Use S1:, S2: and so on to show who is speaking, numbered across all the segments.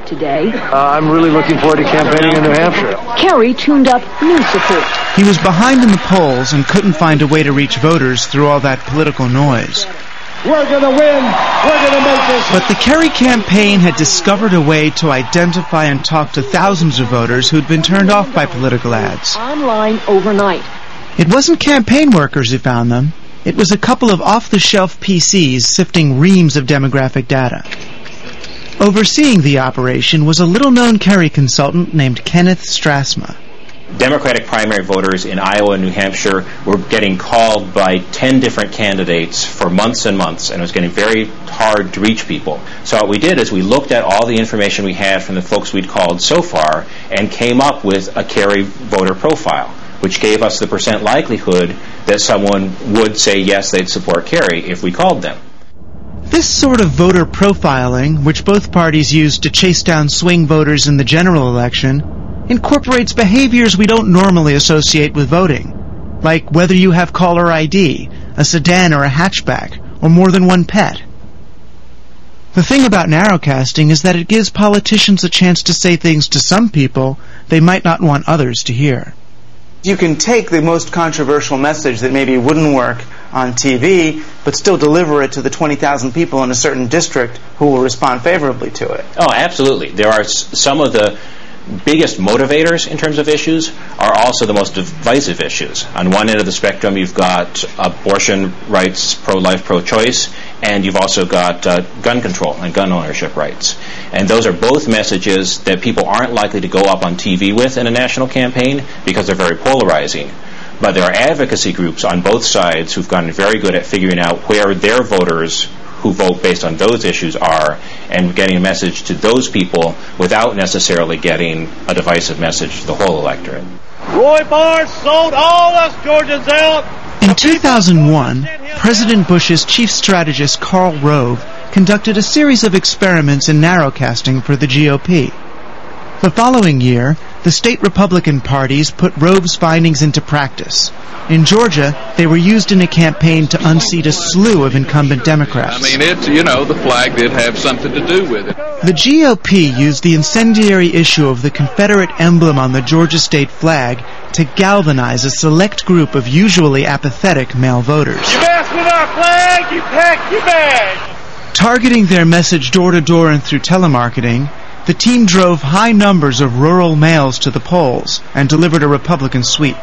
S1: Today.
S2: I'm really looking forward to campaigning in New Hampshire.
S1: Kerry tuned up new support.
S3: He was behind in the polls and couldn't find a way to reach voters through all that political noise.
S2: We're going to win. We're going to make this.
S3: But the Kerry campaign had discovered a way to identify and talk to thousands of voters who'd been turned off by political ads.
S1: Online overnight.
S3: It wasn't campaign workers who found them. It was a couple of off-the-shelf PCs sifting reams of demographic data. Overseeing the operation was a little-known Kerry consultant named Kenneth Strasma.
S4: Democratic primary voters in Iowa and New Hampshire were getting called by 10 different candidates for months and months, and it was getting very hard to reach people. So what we did is we looked at all the information we had from the folks we'd called so far and came up with a Kerry voter profile, which gave us the percent likelihood that someone would say yes, they'd support Kerry if we called them.
S3: This sort of voter profiling, which both parties used to chase down swing voters in the general election, incorporates behaviors we don't normally associate with voting, like whether you have caller ID, a sedan or a hatchback, or more than one pet. The thing about narrowcasting is that it gives politicians a chance to say things to some people they might not want others to hear.
S5: You can take the most controversial message that maybe wouldn't work on TV, but still deliver it to the 20,000 people in a certain district who will respond favorably to it.
S4: Oh, absolutely. There are some of the biggest motivators in terms of issues are also the most divisive issues. On one end of the spectrum, you've got abortion rights, pro-life, pro-choice, and you've also got gun control and gun ownership rights. And those are both messages that people aren't likely to go up on TV with in a national campaign because they're very polarizing. But there are advocacy groups on both sides who've gotten very good at figuring out where their voters who vote based on those issues are, and getting a message to those people without necessarily getting a divisive message to the whole electorate.
S2: Roy Barnes sold all us Georgians out.
S3: In 2001, President Bush's chief strategist Karl Rove conducted a series of experiments in narrowcasting for the GOP. The following year, the state Republican parties put Rove's findings into practice. In Georgia, they were used in a campaign to unseat a slew of incumbent Democrats.
S6: I mean, the flag did have something to do with it.
S3: The GOP used the incendiary issue of the Confederate emblem on the Georgia state flag to galvanize a select group of usually apathetic male voters.
S2: You mess with our flag, you pack your bag.
S3: Targeting their message door-to-door and through telemarketing, the team drove high numbers of rural males to the polls and delivered a Republican sweep.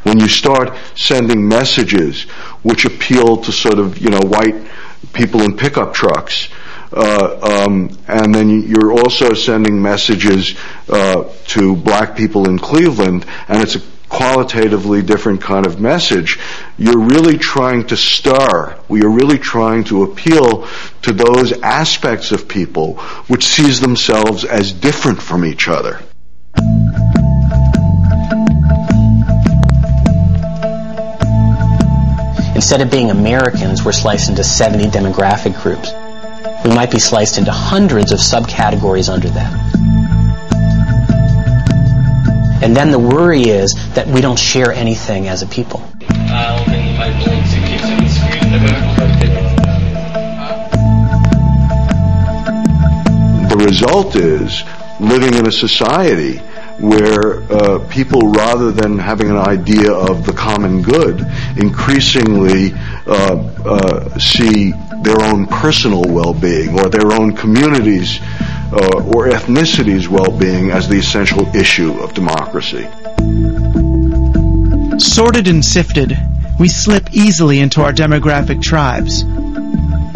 S7: When you start sending messages which appeal to sort of, white people in pickup trucks, and then you're also sending messages to black people in Cleveland, and it's a qualitatively different kind of message, you're really trying to stir, we are really trying to appeal to those aspects of people which sees themselves as different from each other.
S8: Instead of being Americans, we're sliced into 70 demographic groups. We might be sliced into hundreds of subcategories under that. And then the worry is that we don't share anything as a people.
S7: The result is living in a society where people, rather than having an idea of the common good, increasingly see their own personal well-being or their own communities' or ethnicity's well-being as the essential issue of democracy.
S3: Sorted and sifted, we slip easily into our demographic tribes.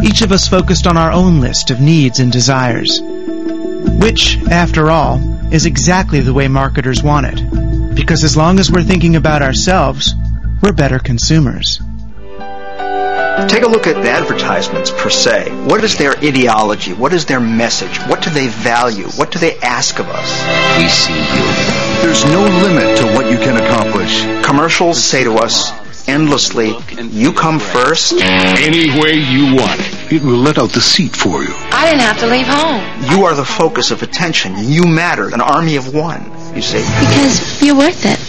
S3: Each of us focused on our own list of needs and desires, which, after all, is exactly the way marketers want it, because as long as we're thinking about ourselves, we're better consumers.
S9: Take a look at the advertisements per se. What is their ideology? What is their message? What do they value? What do they ask of us?
S10: We see you. There's no limit to what you can accomplish.
S9: Commercials say to us endlessly, you come first.
S10: Any way you want it. It will let out the seat for you.
S11: I didn't have to leave home.
S9: You are the focus of attention. You matter. An army of one, you see.
S11: Because you're worth it.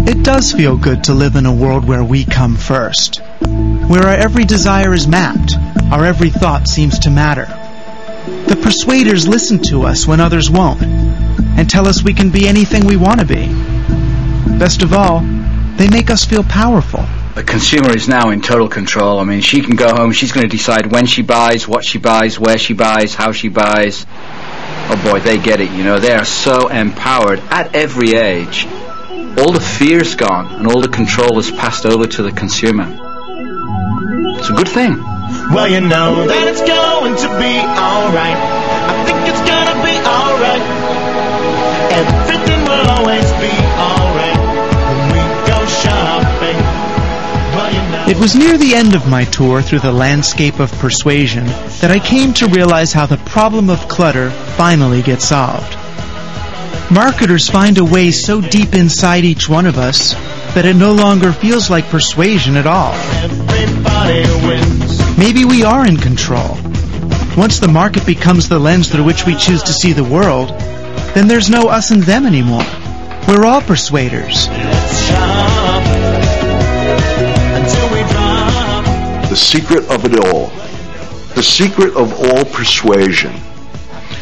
S3: It does feel good to live in a world where we come first, where our every desire is mapped, our every thought seems to matter. The persuaders listen to us when others won't, and tell us we can be anything we want to be. Best of all, they make us feel powerful.
S12: The consumer is now in total control. I mean, she can go home, she's going to decide when she buys, what she buys, where she buys, how she buys. Oh boy, they get it, you know. They are so empowered at every age. All the fear's gone and all the control is passed over to the consumer. It's a good thing.
S13: Well, you know that it's going to be alright. I think it's gonna be alright. Everything will always be alright when we go shopping. Well, you know.
S3: It was near the end of my tour through the landscape of persuasion that I came to realize how the problem of clutter finally gets solved. Marketers find a way so deep inside each one of us that it no longer feels like persuasion at all.
S13: Everybody wins.
S3: Maybe we are in control. Once the market becomes the lens through which we choose to see the world, then there's no us and them anymore. We're all persuaders.
S13: Let's shop until we drop.
S7: The secret of it all, the secret of all persuasion,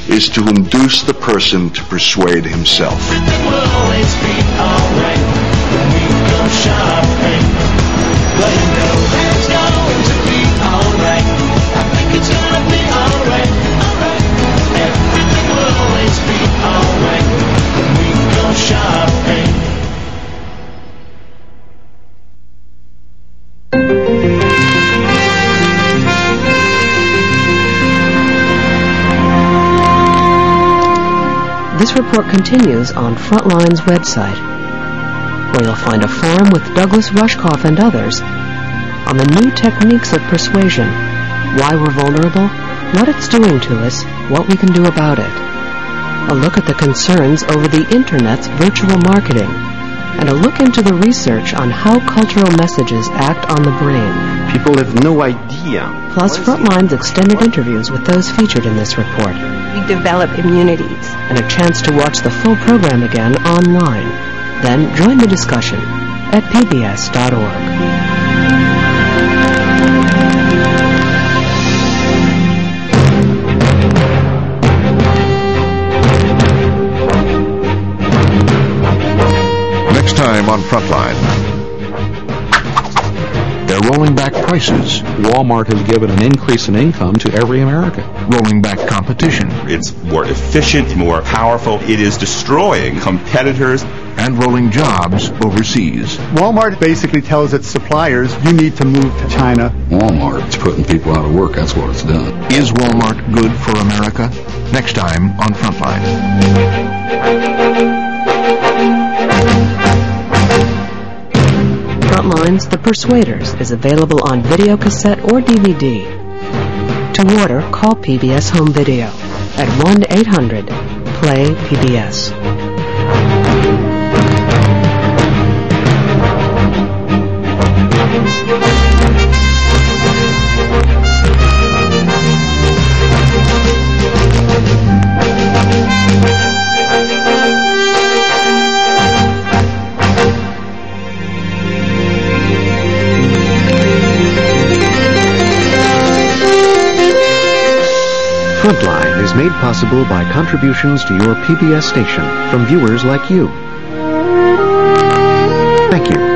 S7: is to induce the person to persuade himself.
S13: Everything will always be alright when we go shopping. Well, you know that it's going to be alright. I think it's gonna be alright, alright. Everything will always be alright when we go shopping.
S14: This report continues on Frontline's website, where you'll find a forum with Douglas Rushkoff and others on the new techniques of persuasion, why we're vulnerable, what it's doing to us, what we can do about it. A look at the concerns over the Internet's virtual marketing, and a look into the research on how cultural messages act on the brain.
S15: People have no idea.
S14: Plus Frontline's extended interviews with those featured in this report.
S11: We develop immunities.
S14: And a chance to watch the full program again online. Then join the discussion at pbs.org.
S10: Next time on Frontline. They're rolling back prices.
S16: Walmart has given an increase in income to every American.
S10: Rolling back competition.
S17: It's more efficient, more powerful. It is destroying competitors.
S10: And rolling jobs overseas.
S18: Walmart basically tells its suppliers, you need to move to China.
S16: Walmart's putting people out of work. That's what it's done.
S10: Is Walmart good for America? Next time on Frontline.
S14: Frontline's The Persuaders is available on video cassette or DVD. To order, call PBS Home Video at 1-800-PLAY-PBS.
S19: Frontline is made possible by contributions to your PBS station from viewers like you. Thank you.